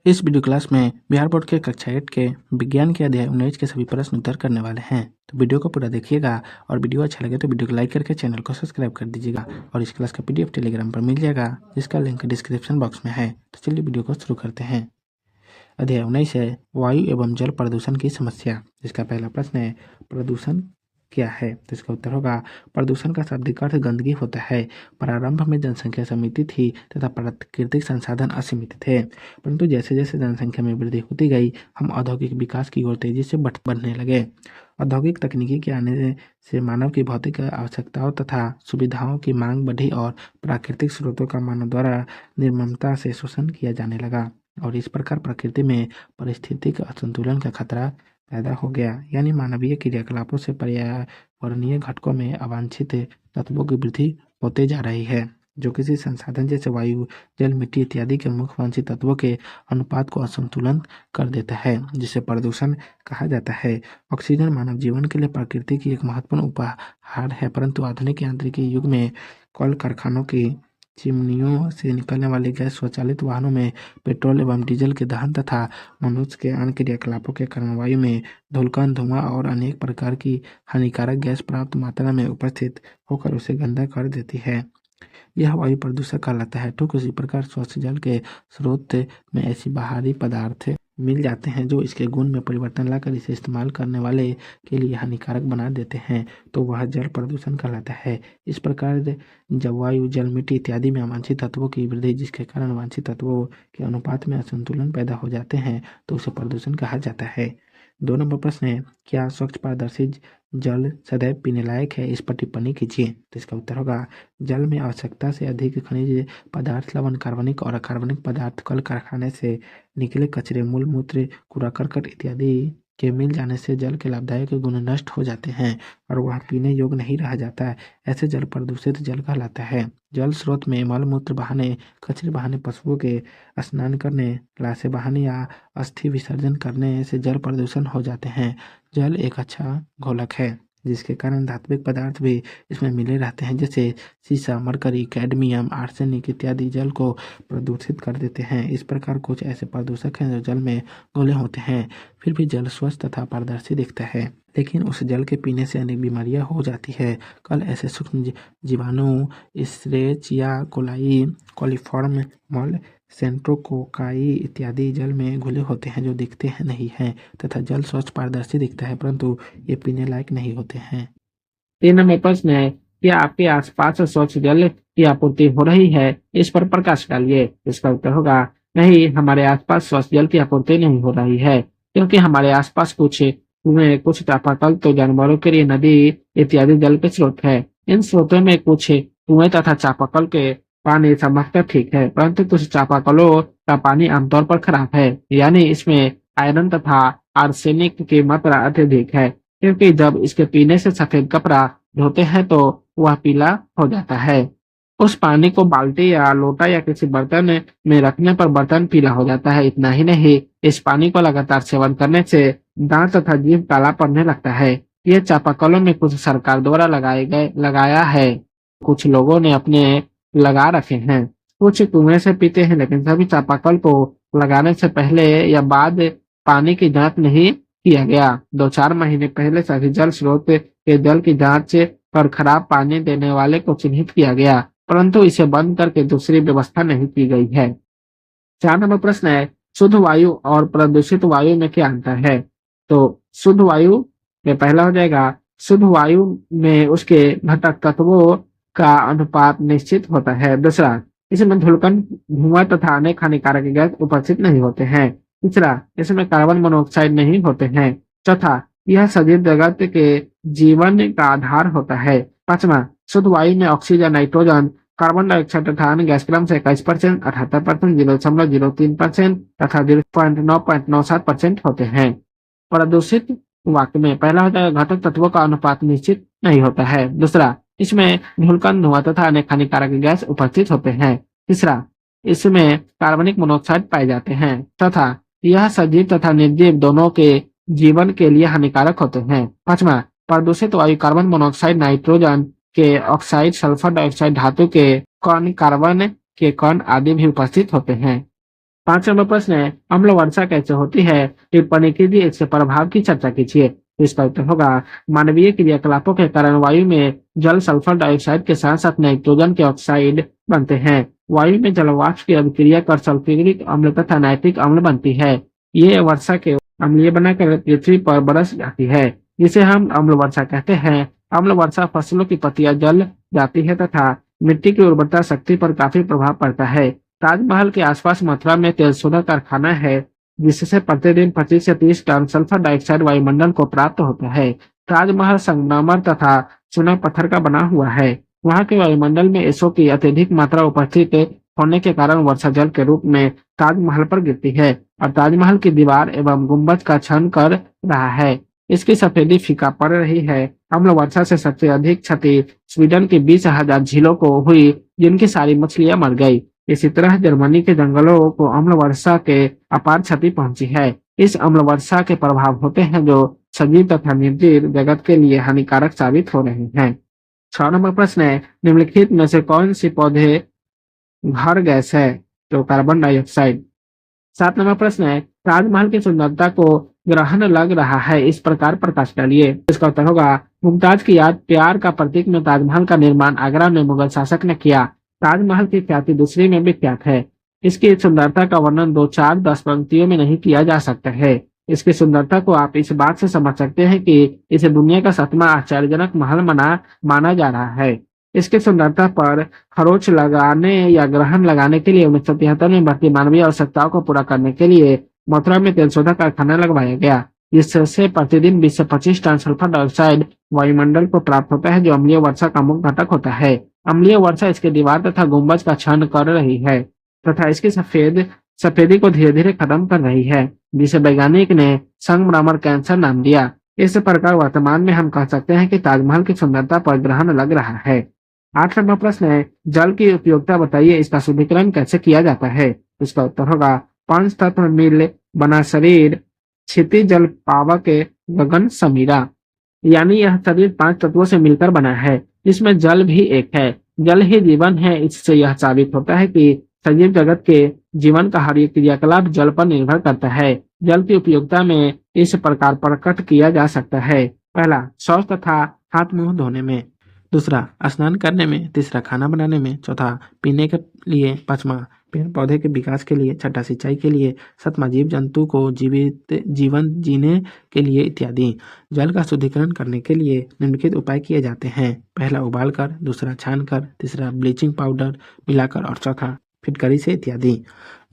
इस video class में Bihar board के कक्षा 8 के विज्ञान के अध्याय 19 के सभी प्रश्न उत्तर करने वाले हैं। तो वीडियो को पूरा देखिएगा और वीडियो अच्छा लगे तो वीडियो को लाइक करके चैनल को सब्सक्राइब कर दीजिएगा और इस क्लास का पीडीएफ टेलीग्राम पर मिल जाएगा, जिसका लिंक डिस्क्रिप्शन बॉक्स में है। तो चलिए वीडियो को शुरू करते हैं। अध्याय 19 है वायु एवं जल प्रदूषण की समस्या। इसका पहला प्रश्न है प्रदूषण क्या है। तो इसका उत्तर होगा प्रदूषण का शाब्दिक अर्थ गंदगी होता है। प्रारंभ में जनसंख्या सीमित थी तथा प्राकृतिक संसाधन असीमित थे, परंतु जैसे जैसे जनसंख्या में वृद्धि होती गई हम औद्योगिक विकास की ओर तेजी से बढ़ने लगे। औद्योगिक तकनीकी के आने से मानव की भौतिक आवश्यकताओं तथा सुविधाओं की मांग बढ़ी और प्राकृतिक स्रोतों का मानव द्वारा निर्ममता से शोषण किया जाने लगा और इस प्रकार प्रकृति में पारिस्थितिक असंतुलन का खतरा पैदा हो गया। यानी मानवीय क्रियाकलापों से पर्यावरणीय घटकों में अवांछित तत्वों की वृद्धि होते जा रही है, जो किसी संसाधन जैसे वायु, जल, मिट्टी इत्यादि के मुख्य वांछित तत्वों के अनुपात को असंतुलन कर देता है, जिसे प्रदूषण कहा जाता है। ऑक्सीजन मानव जीवन के लिए प्रकृति की एक महत्वपूर्ण उपहार है, परंतु आधुनिक यांत्रिकी युग में कल कारखानों की चिमनियों से निकलने वाले गैस, स्वचालित वाहनों में पेट्रोल एवं डीजल के दहन तथा मनुष्य के अन्य क्रियाकलापों के कारण वायु में धूलकण, धुआं और अनेक प्रकार की हानिकारक गैस पर्याप्त मात्रा में उपस्थित होकर उसे गंदा कर देती है। यह वायु प्रदूषण कहलाता है। ठीक उसी प्रकार स्वच्छ जल के स्रोत में ऐसी बाहरी पदार्थ मिल जाते हैं जो इसके गुण में परिवर्तन लाकर इसे इस्तेमाल करने वाले के लिए हानिकारक बना देते हैं, तो वह जल प्रदूषण कहलाता है। इस प्रकार जब वायु, जल, मिट्टी इत्यादि में अवांछित तत्वों की वृद्धि जिसके कारण वांछित तत्वों के अनुपात में असंतुलन पैदा हो जाते हैं तो उसे प्रदूषण कहा जाता है। 2 नंबर प्रश्न है क्या स्वच्छ पारदर्शी जल सदैव पीने लायक है। इस पर टिप्पणी कीजिए। तो इसका उत्तर होगा जल में आवश्यकता से अधिक खनिज पदार्थ, लवण, कार्बनिक और अकार्बनिक पदार्थ कल कारखाने से निकले कचरे, मूल मूत्र, कूड़ा करकट इत्यादि के मिल जाने से जल के लाभदायक गुण नष्ट हो जाते हैं और वह पीने योग्य नहीं रह जाता है। ऐसे जल प्रदूषित जल कहलाता है। जल स्रोत में मल मूत्र बहाने, कचरे बहाने, पशुओं के स्नान करने, लाशें बहाने या अस्थि विसर्जन करने से जल प्रदूषण हो जाते हैं। जल एक अच्छा घोलक है जिसके कारण धात्विक पदार्थ भी इसमें मिले रहते हैं, जैसे सीसा, मरकरी, कैडमियम, आर्सेनिक इत्यादि जल को प्रदूषित कर देते हैं। इस प्रकार कुछ ऐसे प्रदूषक हैं जो जल में घुले होते हैं, फिर भी जल स्वच्छ तथा पारदर्शी दिखता है, लेकिन उस जल के पीने से अनेक बीमारियां हो जाती है। कल ऐसे सूक्ष्म जीवाणु इश्चेरिचिया कोलाई, कोलिफॉर्म मल, सेंट्रोकोकाई इत्यादि जल में घुले होते हैं जो दिखते हैं नहीं हैं तथा जल स्वच्छ पारदर्शी दिखता है, परंतु ये पीने लायक नहीं होते हैं। 3 नंबर प्रश्न है क्या आपके आसपास स्वच्छ जल की आपूर्ति हो रही है। इस पर प्रकाश डालिए। इसका उत्तर होगा नहीं, हमारे आसपास स्वच्छ जल की आपूर्ति नहीं हो रही है, क्योंकि हमारे आसपास कुछ कुएं, कुछ चापाकल तो जानवरों के लिए नदी इत्यादि जल के स्रोत है। इन स्रोतों में कुछ कुएं तथा चापाकल के पानी संभवतः ठीक है, परंतु कुछ चापाकलों का पानी आमतौर पर खराब है, यानी इसमें आयरन तथा आर्सेनिक की मात्रा अत्यधिक है, क्योंकि जब इसके पीने से सफेद कपड़ा धोते हैं तो वह पीला हो जाता है। उस पानी को बाल्टी या लोटा या किसी बर्तन में रखने पर बर्तन पीला हो जाता है। इतना ही नहीं, इस पानी को लगातार सेवन करने से दांत तथा जीभ काला पड़ने लगता है। ये चापाकलों में कुछ सरकार द्वारा लगाया है, कुछ लोगों ने अपने लगा रखे हैं। कुछ कुएं से पीते हैं, लेकिन सभी चापाकल को लगाने से पहले या बाद पानी की जांच नहीं किया गया। 2-4 महीने पहले सभी जल स्रोत के जल की जांच कर खराब पानी देने वाले को चिन्हित किया गया, परंतु इसे बंद करके दूसरी व्यवस्था नहीं की गई है। 4 नंबर प्रश्न है शुद्ध वायु और प्रदूषित वायु में क्या अंतर है। तो शुद्ध वायु में पहला हो जाएगा शुद्ध वायु में उसके घटक तत्वों का अनुपात निश्चित होता है। दूसरा, इसमें धूलकण, धुआं तथा अनेक हानिकारक गैस उपस्थित नहीं होते हैं। तीसरा, इसमें कार्बन मोनोऑक्साइड नहीं होते हैं। चौथा, यह सजीव जगत के जीवन का आधार होता है। पांचवा, शुद्ध वायु में ऑक्सीजन, नाइट्रोजन, कार्बन डाइऑक्साइड तथा अन्य गैस क्रम से 21%, 78%, 0.03% तथा 0.997% होते हैं। प्रदूषित वाक्य में पहला होता है घटक तत्वों का अनुपात निश्चित नहीं होता है। दूसरा, इसमें धूलकण, धुआं तथा अनेक हानिकारक गैस उपस्थित होते हैं। तीसरा, इसमें कार्बनिक मोनोऑक्साइड पाए जाते हैं। चौथा, यह सजीव तथा निर्जीव दोनों के जीवन के लिए हानिकारक होते हैं। पांचवा, प्रदूषित वायु कार्बन मोनोऑक्साइड, नाइट्रोजन के ऑक्साइड, सल्फर डाइऑक्साइड, धातु के कण, कार्बन के कण आदि भी उपस्थित होते हैं। 5 नंबर प्रश्न है, अम्ल वर्षा कैसे होती है? टिप्पणी कीजिए, इसके प्रभाव की चर्चा कीजिए। तो इसका उत्तर होगा, मानवीय क्रियाकलापों के कारण वायु में जल सल्फर डाइऑक्साइड के साथ साथ नाइट्रोजन के ऑक्साइड बनते हैं। वायु में जल वाष्प की अभिक्रिया कर सल्फ्यूरिक अम्ल तथा नाइट्रिक अम्ल बनती है। ये वर्षा के अम्लीय बनाकर पृथ्वी पर बरस जाती है, जिसे हम अम्ल वर्षा कहते हैं। अम्ल वर्षा फसलों की पत्तियां जल जाती है तथा मिट्टी की उर्वरता शक्ति पर काफी प्रभाव पड़ता है। ताजमहल के आसपास मथुरा में तेल शोधक कारखाना है, जिससे प्रतिदिन 25 से 30 टन सल्फर डाइऑक्साइड वायुमंडल को प्राप्त होता है। ताजमहल संगमरमर तथा चूना पत्थर का बना हुआ है। वहां के वायुमंडल में एसओ की अत्यधिक मात्रा उपस्थित होने के कारण वर्षा जल के रूप में ताजमहल पर गिरती है और ताजमहल की दीवार एवं गुंबद का क्षरण कर रहा है। इसकी सफेदी फीका पड़ रही है। अम्ल वर्षा से सबसे अधिक क्षति स्वीडन की 20,000 झीलों को हुई, जिनकी सारी मछलियां मर गई। इसी तरह जर्मनी के जंगलों को अम्ल वर्षा के अपार क्षति पहुंची है। इस अम्ल वर्षा के प्रभाव होते हैं जो सजीव तथा निर्जीव जगत के लिए हानिकारक साबित हो रहे हैं। 6 नंबर प्रश्न है, निम्नलिखित में से कौन सी पौधे घर गैस है? तो कार्बन डाइऑक्साइड। 7 नंबर प्रश्न है, ताजमहल की सुंदरता को ग्रहण लग रहा है, इस प्रकार प्रकाश डालिए। इसका उत्तर होगा, मुमताज की याद प्यार का प्रतीक में ताजमहल का निर्माण आगरा में मुगल शासक ने किया। ताजमहल की ख्याति दूसरी में भी ख्यात है। इसकी सुंदरता का वर्णन 2, 4, 10 पंक्तियों में नहीं किया जा सकता है। इसकी सुंदरता को आप इस बात से समझ सकते हैं कि इसे दुनिया का 7वां आश्चर्यजनक महल माना जा रहा है। इसकी सुंदरता पर खरोच लगाने या ग्रहण लगाने के लिए 1973 में बढ़ती मानवीय आवश्यकताओं को पूरा करने के लिए मथुरा में तेल शोधक कारखाना लगवाया गया, जिससे प्रतिदिन 20 से 25 टन सल्फर डाइऑक्साइड वायुमंडल को प्राप्त होता है, जो अम्लीय वर्षा का मुख्य घटक होता है। अम्लीय वर्षा इसके दीवार तथा गुंबज का क्षरण कर रही है तथा इसकी सफेदी को धीरे धीरे खत्म कर रही है, जिसे वैज्ञानिक ने संगमरमर कैंसर नाम दिया। इस प्रकार वर्तमान में हम कह सकते हैं कि ताजमहल की सुंदरता पर ग्रहण लग रहा है। 8 नंबर प्रश्न है, जल की उपयोगिता बताइए, इसका शुद्धिकरण कैसे किया जाता है? इसका उत्तर होगा, 5 तत्व मिल बना शरीर, क्षितिज जल पावक गगन समीरा। यानी यह शरीर 5 तत्वों से मिलकर बना है, जिसमें जल भी एक है। जल ही जीवन है। इससे यह साबित होता है कि सजीव जगत के जीवन का हर एक क्रियाकलाप जल पर निर्भर करता है। जल की उपयोगिता में इस प्रकार प्रकट किया जा सकता है। पहला, शौच तथा हाथ मुंह धोने में। दूसरा, स्नान करने में। तीसरा, खाना बनाने में। चौथा, पीने के लिए। पांचवा, पेड़ पौधे के विकास के लिए। छठा, सिंचाई के लिए। सातवां, जीव जंतु को जीवन जीने के लिए इत्यादि। जल का शुद्धिकरण करने के लिए निम्नलिखित उपाय किए जाते हैं। पहला, उबाल कर। दूसरा, छान कर। तीसरा, ब्लीचिंग पाउडर मिलाकर। और चौथा, फिटकरी से इत्यादि।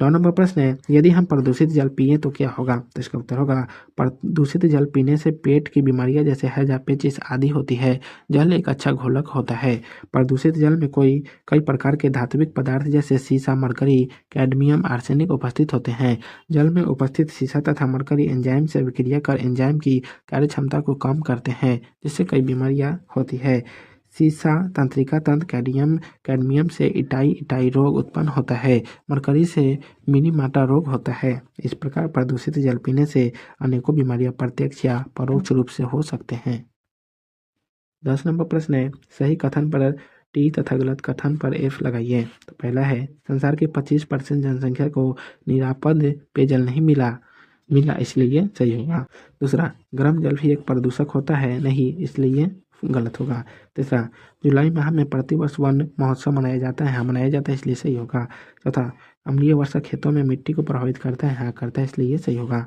9 नंबर प्रश्न है, यदि हम प्रदूषित जल पिए तो क्या होगा? तो इसका उत्तर होगा, प्रदूषित जल पीने से पेट की बीमारियां जैसे हैजा, पेचिश आदि होती है। जल एक अच्छा घोलक होता है। प्रदूषित जल में कई प्रकार के धात्विक पदार्थ जैसे सीसा, मरकरी, कैडमियम, आर्सेनिक उपस्थित होते हैं। जल में उपस्थित सीसा तथा मरकरी एंजाइम से अभिक्रिया कर एंजाइम की कार्य क्षमता को कम करते हैं, जिससे कई बीमारियां होती है। सीसा तंत्रिका तंत्र, कैडमियम से इटाई रोग उत्पन्न होता है। मरकरी से मिनीमाटा रोग होता है। इस प्रकार प्रदूषित जल पीने से अनेकों बीमारियां प्रत्यक्ष या परोक्ष रूप से हो सकते हैं। 10 नंबर प्रश्न है, सही कथन पर टी तथा गलत कथन पर एफ लगाइए। तो पहला है, संसार की 25% जनसंख्या को निरापद पेयजल नहीं मिला इसलिए सही होगा। दूसरा, गर्म जल भी एक प्रदूषक होता है नहीं, इसलिए गलत होगा। तीसरा, जुलाई माह में प्रतिवर्ष वन महोत्सव मनाया जाता है इसलिए सही होगा। चौथा, अम्लीय वर्षा खेतों में मिट्टी को प्रभावित करता है, हाँ करता है, इसलिए सही होगा।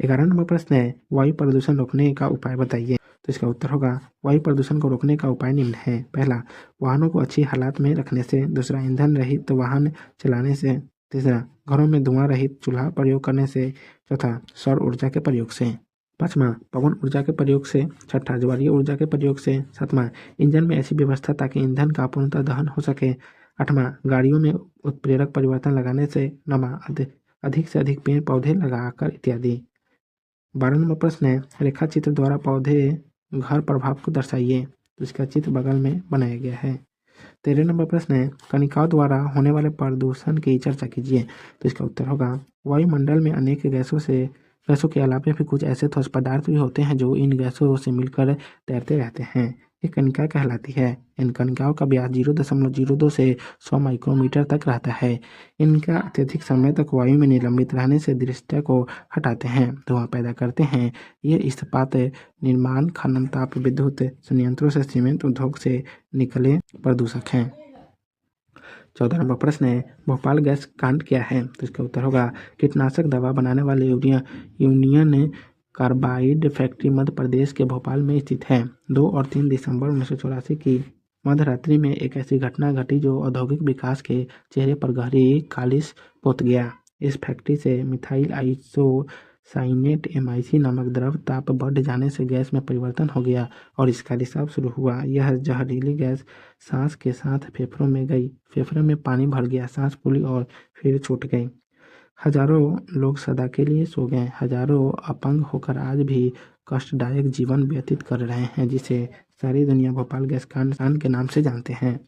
11 नंबर प्रश्न है, वायु प्रदूषण रोकने का उपाय बताइए। तो इसका उत्तर होगा, वायु प्रदूषण को रोकने का उपाय निम्न है। पहला, वाहनों को अच्छी हालात में रखने से। दूसरा, ईंधन रहित वाहन चलाने से। तीसरा, घरों में धुआं रहित चूल्हा प्रयोग करने से। चौथा, सौर ऊर्जा के प्रयोग से। पाँचवा, पवन ऊर्जा के प्रयोग से। छठा, ज्वारीय ऊर्जा के प्रयोग से। सातवां, इंजन में ऐसी व्यवस्था ताकि ईंधन का पूर्णतः दहन हो सके। आठवां, गाड़ियों में उत्प्रेरक परिवर्तन लगाने से। नौवां, अधिक से अधिक पेड़ पौधे लगाकर इत्यादि। 12 नंबर प्रश्न है, रेखा चित्र द्वारा पौधे घर प्रभाव को दर्शाइए। तो इसका चित्र बगल में बनाया गया है। 13 नंबर प्रश्न है, कणिकाओं द्वारा होने वाले प्रदूषण की चर्चा कीजिए। तो इसका उत्तर होगा, वायुमंडल में अनेक गैसों के अलावा भी कुछ ऐसे ठोस पदार्थ भी होते हैं जो इन गैसों से मिलकर तैरते रहते हैं। ये कणिका कहलाती है। इन कणिकाओं का व्यास 0.02 से 100 माइक्रोमीटर तक रहता है। इनका अत्यधिक समय तक वायु में निलंबित रहने से दृष्टता को हटाते हैं, धुआं पैदा करते हैं। ये इस्पात निर्माण, खनन, ताप विद्युत संयंत्रों से, सीमेंट उद्योग से निकले प्रदूषक हैं। 14 नंबर प्रश्न है, भोपाल गैस कांड क्या है? तो इसका उत्तर होगा कीटनाशक दवा बनाने वाले union carbide factory Madhya Pradesh के भोपाल में स्थित है। 2 और 3 दिसंबर 1984 की मध्यरात्रि में एक ऐसी घटना घटी जो औद्योगिक विकास के चेहरे पर गहरी खालिश पोत गया। इस फैक्ट्री से मिथाइल आइसोसाइनेट MIC नामक द्रव ताप बढ़ जाने से गैस में परिवर्तन हो गया और इसका रिसाव शुरू हुआ। यह जहरीली गैस सांस के साथ फेफड़ों में गई। फेफड़े में पानी भर गया, सांस फूली और फिर छूट गई। हजारों लोग सदा के लिए सो गए। हजारों अपंग होकर आज भी कष्टदायक जीवन व्यतीत कर रहे हैं, जिसे सारी दुनिया भोपाल गैस कांड के नाम से जानते हैं।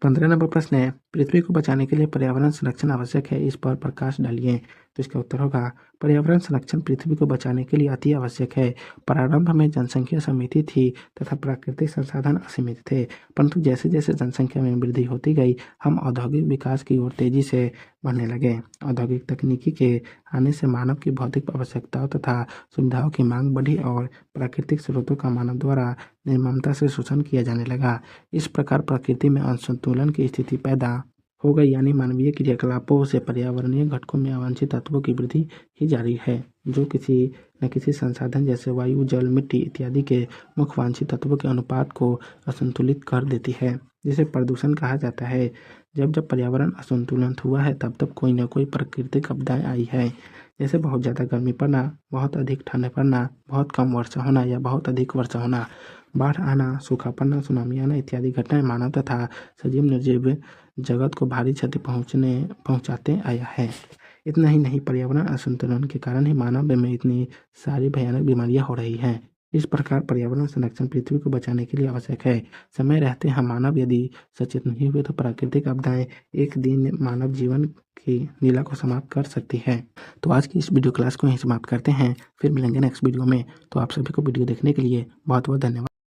15 नंबर प्रश्न है, पृथ्वी को बचाने के लिए पर्यावरण संरक्षण आवश्यक है, इस पर प्रकाश डालिए। तो इसका उत्तर होगा पर्यावरण संरक्षण पृथ्वी को बचाने के लिए अति आवश्यक है। प्रारंभ में जनसंख्या सीमित थी तथा प्राकृतिक संसाधन असीमित थे, परंतु जैसे जैसे जनसंख्या में वृद्धि होती गई, हम औद्योगिक विकास की ओर तेजी से बढ़ने लगे। औद्योगिक तकनीकी के आने से मानव की भौतिक आवश्यकताओं तथा सुविधाओं की मांग बढ़ी और प्राकृतिक स्रोतों का मानव द्वारा निर्ममता से शोषण किया जाने लगा। इस प्रकार प्रकृति में असंतुलन की स्थिति पैदा हो गई, यानी मानवीय क्रियाकलापों से पर्यावरणीय घटकों में अवांछित तत्वों की वृद्धि ही जारी है, जो किसी न किसी संसाधन जैसे वायु, जल, मिट्टी इत्यादि के मुख्य वांछित तत्वों के अनुपात को असंतुलित कर देती है, जिसे प्रदूषण कहा जाता है। जब जब पर्यावरण असंतुलित हुआ है, तब तब कोई न कोई प्राकृतिक आपदाएं आई है, जैसे बहुत ज़्यादा गर्मी पड़ना, बहुत अधिक ठंड पड़ना, बहुत कम वर्षा होना या बहुत अधिक वर्षा होना, बाढ़ आना, सूखा पड़ना, सुनामी आना इत्यादि घटनाएं मानव तथा सजीव निर्जीव जगत को भारी क्षति पहुंचाते आया है। इतना ही नहीं, पर्यावरण असंतुलन के कारण ही मानव में इतनी सारी भयानक बीमारियां हो रही हैं। इस प्रकार पर्यावरण संरक्षण पृथ्वी को बचाने के लिए आवश्यक है। समय रहते हम मानव यदि सचेत नहीं हुए तो प्राकृतिक आपदाएं एक दिन मानव जीवन की लीला को समाप्त कर सकती है। तो आज की इस वीडियो क्लास को यहीं समाप्त करते हैं, फिर मिलेंगे नेक्स्ट वीडियो में। तो आप सभी को वीडियो देखने के लिए बहुत बहुत धन्यवाद।